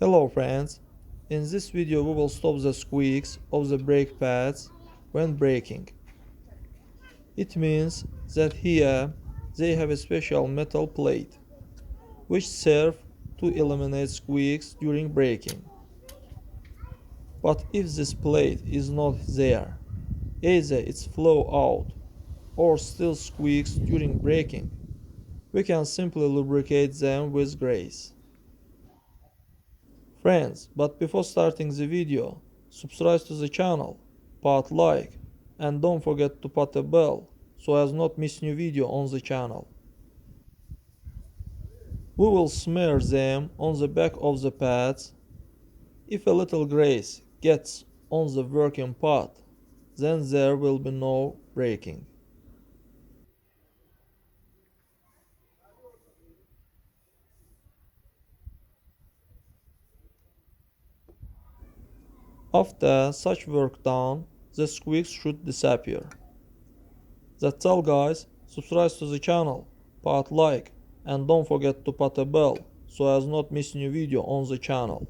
Hello friends, in this video we will stop the squeaks of the brake pads when braking. It means that here they have a special metal plate which serve to eliminate squeaks during braking. But if this plate is not there, either it's flow out or still squeaks during braking, we can simply lubricate them with grease. Friends, but before starting the video, subscribe to the channel, put like, and don't forget to put a bell so as not miss new video on the channel. We will smear them on the back of the pads. If a little grease gets on the working part, then there will be no braking. After such work done, the squeaks should disappear. That's all guys, subscribe to the channel, put like, and don't forget to put a bell so as not miss new video on the channel.